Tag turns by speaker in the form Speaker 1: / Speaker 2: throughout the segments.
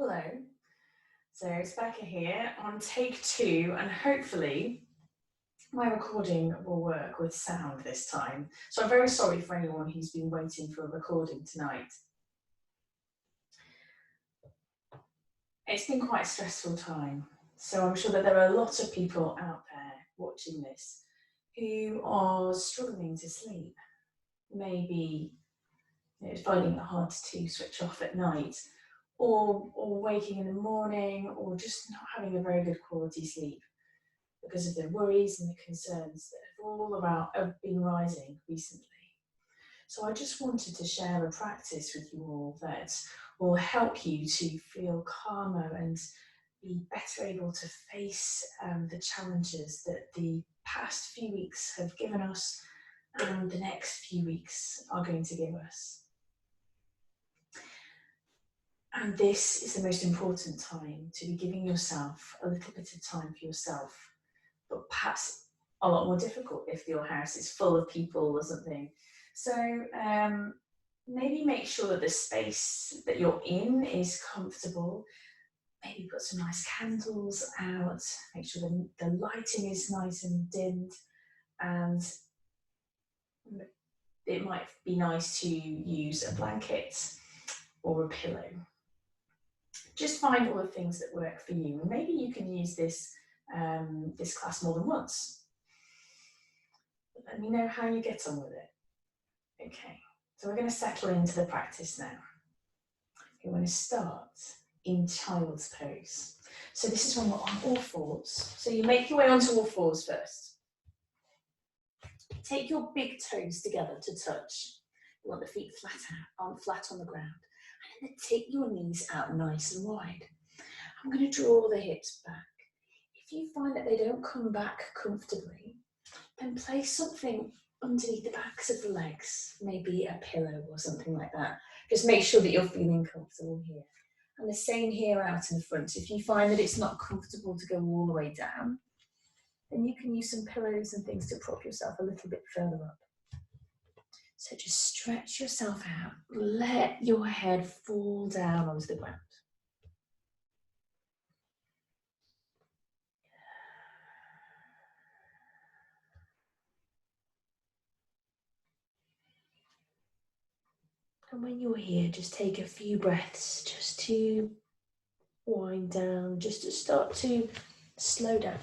Speaker 1: Hello. So it's Becca here on take 2, and hopefully my recording will work with sound this time. So I'm very sorry for anyone who's been waiting for a recording tonight. It's been quite a stressful time, so I'm sure that there are a lot of people out there watching this who are struggling to sleep. Maybe finding it hard to switch off at night, or waking in the morning, or just not having a very good quality sleep because of the worries and the concerns that have been rising recently. So I just wanted to share a practice with you all that will help you to feel calmer and be better able to face the challenges that the past few weeks have given us and the next few weeks are going to give us. And this is the most important time to be giving yourself a little bit of time for yourself, but perhaps a lot more difficult if your house is full of people or something. So maybe make sure that the space that you're in is comfortable. Maybe put some nice candles out, make sure the lighting is nice and dimmed, and it might be nice to use a blanket or a pillow. Just find all the things that work for you, and maybe you can use this class more than once. But let me know how you get on with it. Okay, so we're going to settle into the practice now. We're going to start in child's pose. So this is when we're on all fours. So you make your way onto all fours first. Take your big toes together to touch. You want the feet flat on the ground. And then take your knees out nice and wide. I'm going to draw the hips back. If you find that they don't come back comfortably, then place something underneath the backs of the legs, maybe a pillow or something like that. Just make sure that you're feeling comfortable here. And the same here out in the front. If you find that it's not comfortable to go all the way down, then you can use some pillows and things to prop yourself a little bit further up. So just stretch yourself out. Let your head fall down onto the ground. And when you're here, just take a few breaths just to wind down, just to start to slow down,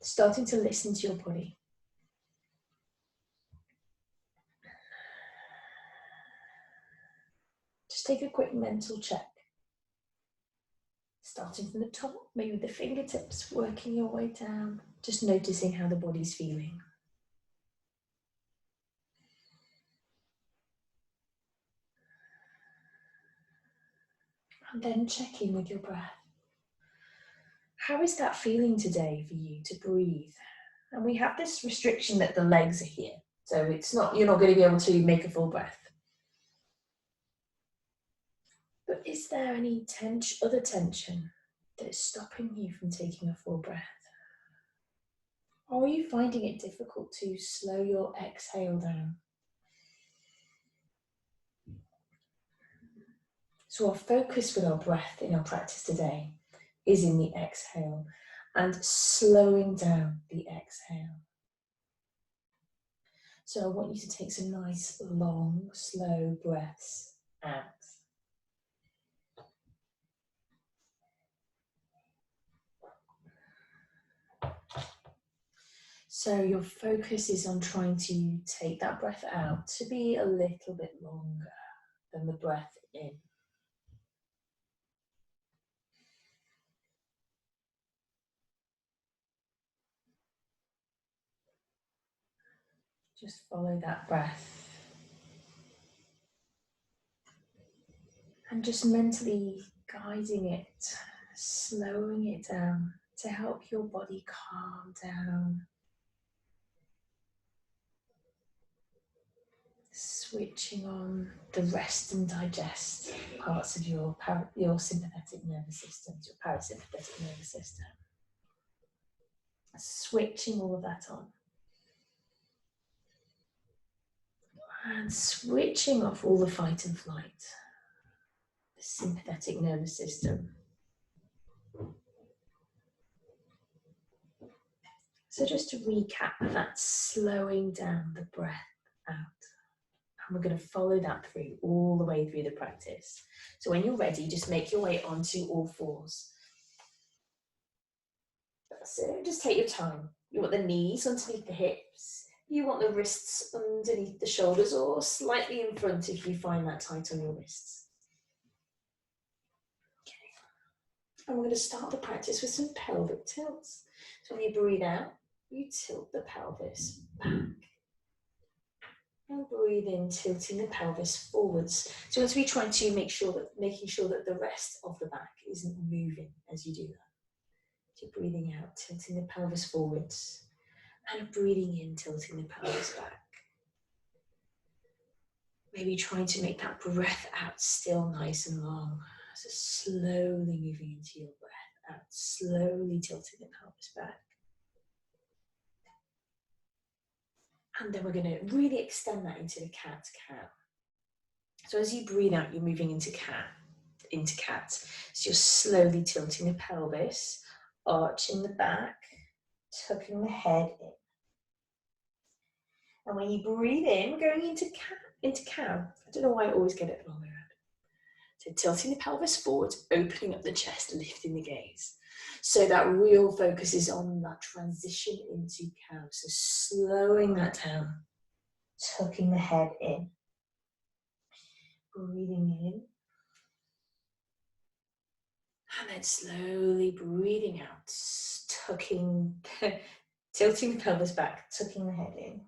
Speaker 1: starting to listen to your body. Just take a quick mental check. Starting from the top, maybe with the fingertips, working your way down, just noticing how the body's feeling. And then checking with your breath. How is that feeling today for you to breathe? And we have this restriction that the legs are here, so you're not going to be able to make a full breath. But is there any other tension that is stopping you from taking a full breath? Or are you finding it difficult to slow your exhale down? So our focus with our breath in our practice today is in the exhale and slowing down the exhale. So I want you to take some nice, long, slow breaths out. So your focus is on trying to take that breath out to be a little bit longer than the breath in. Just follow that breath. And just mentally guiding it, slowing it down to help your body calm down. Switching on the rest and digest parts of your sympathetic nervous system, your parasympathetic nervous system. Switching all of that on. And switching off all the fight and flight, the sympathetic nervous system, So just to recap, that's slowing down the breath out. And we're going to follow that through all the way through the practice. So when you're ready, just make your way onto all fours. That's it, just take your time. You want the knees underneath the hips. You want the wrists underneath the shoulders or slightly in front if you find that tight on your wrists. Okay. And we're going to start the practice with some pelvic tilts. So when you breathe out, you tilt the pelvis back. And breathe in, tilting the pelvis forwards. So you want to be trying to making sure that the rest of the back isn't moving as you do that. So breathing out, tilting the pelvis forwards. And breathing in, tilting the pelvis back. Maybe trying to make that breath out still nice and long. So slowly moving into your breath out, slowly tilting the pelvis back. And then we're going to really extend that into the cat-cow. So as you breathe out, you're moving into cat. So you're slowly tilting the pelvis, arching the back, tucking the head in. And when you breathe in, we're going into cow. I don't know why I always get it the wrong way around. So tilting the pelvis forward, opening up the chest, lifting the gaze. So that real focus is on that transition into cow. So slowing that down, tucking the head in. Breathing in. And then slowly breathing out, tilting the pelvis back, tucking the head in.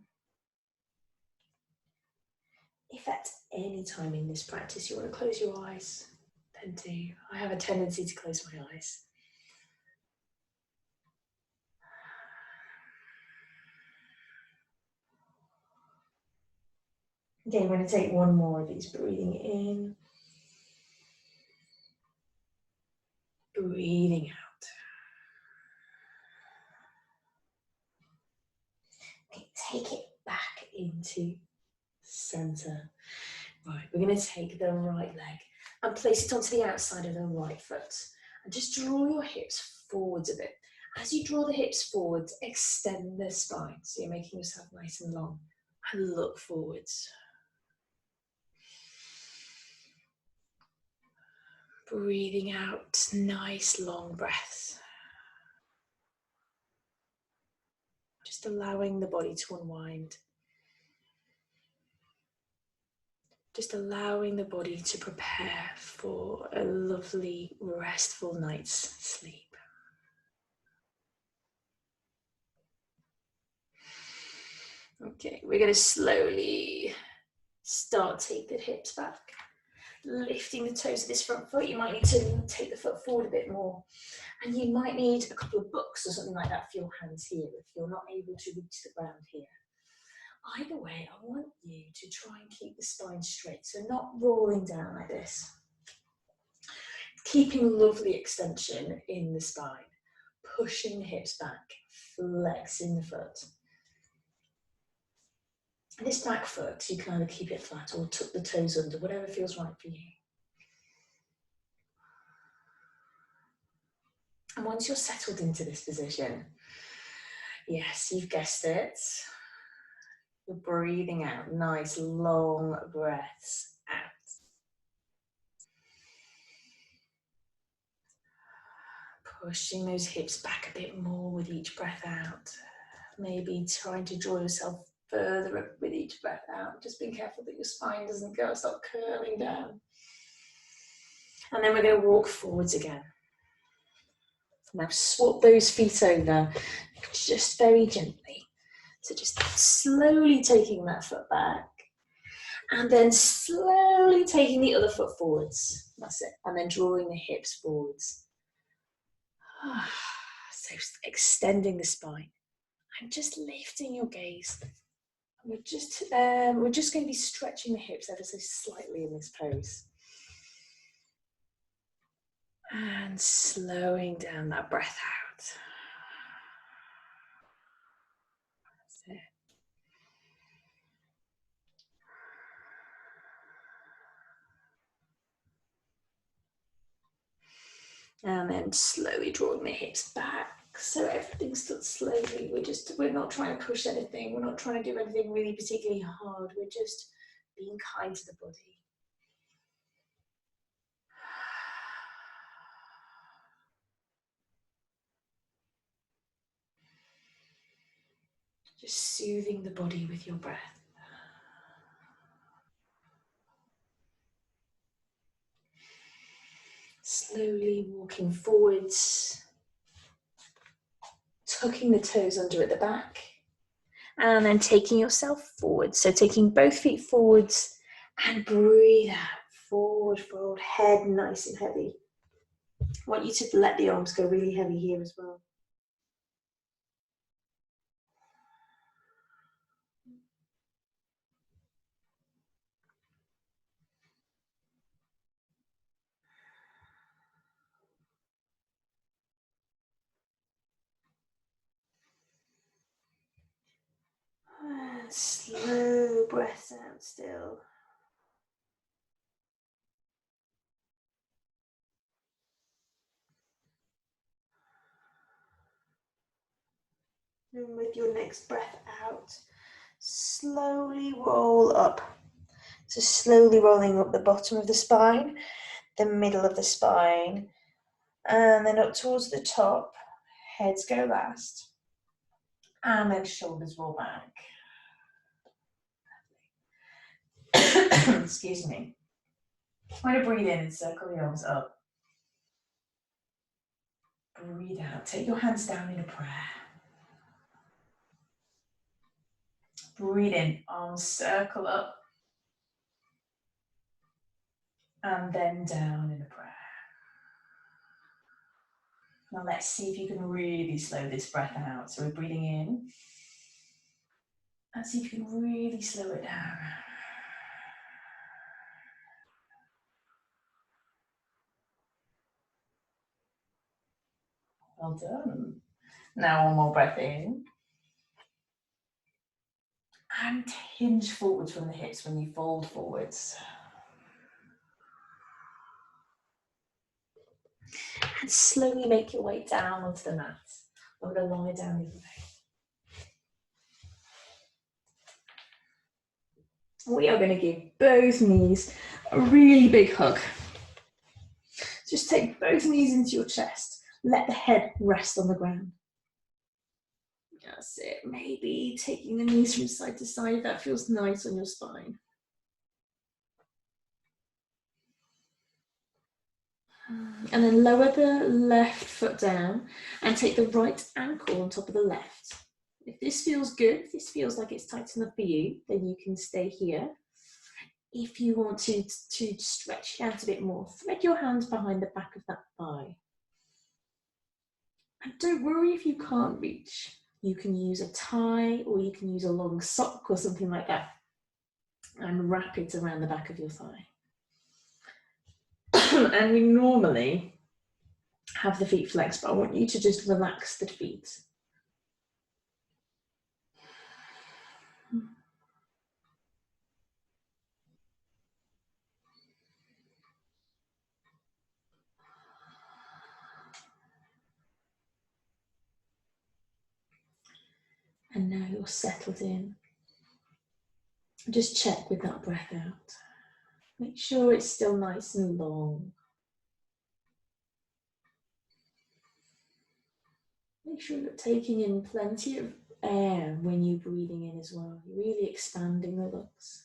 Speaker 1: If at any time in this practice you want to close your eyes, then do. I have a tendency to close my eyes. Okay, we're going to take one more of these, breathing in, breathing out. Okay, take it back into center. Right, we're going to take the right leg and place it onto the outside of the right foot. And just draw your hips forwards a bit. As you draw the hips forwards, extend the spine. So you're making yourself nice and long. And look forwards. Breathing out, nice long breaths. Just allowing the body to unwind. Just allowing the body to prepare for a lovely, restful night's sleep. Okay, we're going to slowly start, take the hips back. Lifting the toes of this front foot, you might need to take the foot forward a bit more. And you might need a couple of books or something like that for your hands here if you're not able to reach the ground here. Either way, I want you to try and keep the spine straight, so not rolling down like this. Keeping lovely extension in the spine, pushing the hips back, flexing the foot. And this back foot, you can either keep it flat or tuck the toes under, whatever feels right for you. And once you're settled into this position, yes, you've guessed it, you're breathing out, nice long breaths out. Pushing those hips back a bit more with each breath out. Maybe trying to draw yourself further up with each breath out. Just being careful that your spine doesn't start curling down. And then we're going to walk forwards again. Now swap those feet over, just very gently. So just slowly taking that foot back. And then slowly taking the other foot forwards. That's it. And then drawing the hips forwards. So extending the spine. And just lifting your gaze. We're just going to be stretching the hips ever so slightly in this pose. And slowing down that breath out. That's it. And then slowly drawing the hips back, So everything's done slowly. We're not trying to push anything. We're not trying to do anything really particularly hard. We're just being kind to the body. Just soothing the body with your breath. Slowly walking forwards, tucking the toes under at the back, and then taking yourself forward. So taking both feet forwards and breathe out. Forward fold, head nice and heavy. I want you to let the arms go really heavy here as well. And slow breaths out still. And with your next breath out, slowly roll up. So slowly rolling up the bottom of the spine, the middle of the spine, and then up towards the top. Heads go last. And then shoulders roll back. Excuse me. I'm going to breathe in and circle the arms up. Breathe out. Take your hands down in a prayer. Breathe in, arms circle up. And then down in a prayer. Now let's see if you can really slow this breath out. So we're breathing in. And see if you can really slow it down. Well done. Now one more breath in. And hinge forwards from the hips when you fold forwards. And slowly make your way down onto the mat. I'm going to lie down the other way. We are going to give both knees a really big hug. Just take both knees into your chest. Let the head rest on the ground. That's it. Maybe taking the knees from side to side if that feels nice on your spine. And then lower the left foot down and take the right ankle on top of the left. If this feels good, if this feels like it's tight enough for you, then you can stay here. If you want to stretch it out a bit more, thread your hands behind the back of that thigh. And don't worry if you can't reach. You can use a tie or you can use a long sock or something like that and wrap it around the back of your thigh. And we normally have the feet flexed, but I want you to just relax the feet. And now you're settled in. Just check with that breath out. Make sure it's still nice and long. Make sure you're taking in plenty of air when you're breathing in as well. You're really expanding the lungs.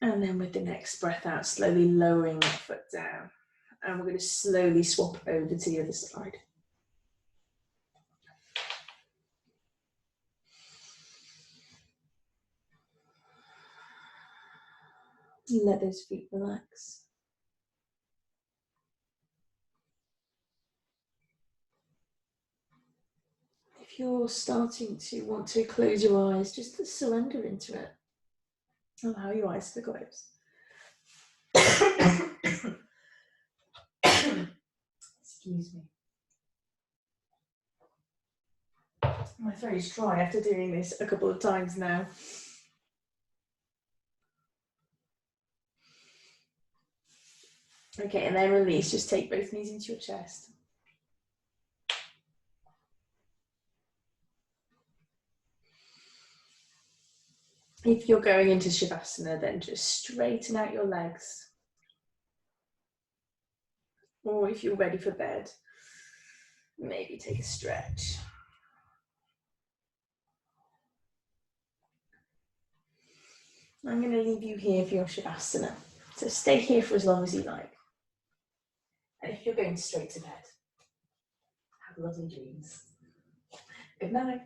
Speaker 1: And then with the next breath out, slowly lowering that foot down. And we're going to slowly swap over to the other side. Let those feet relax. If you're starting to want to close your eyes, just to surrender into it. Allow your eyes to close. Excuse me. My throat is dry after doing this a couple of times now. Okay, and then release. Just take both knees into your chest. If you're going into Shavasana, then just straighten out your legs. Or if you're ready for bed, maybe take a stretch. I'm going to leave you here for your Shavasana. So stay here for as long as you like. And if you're going straight to bed, have lovely dreams. Good night.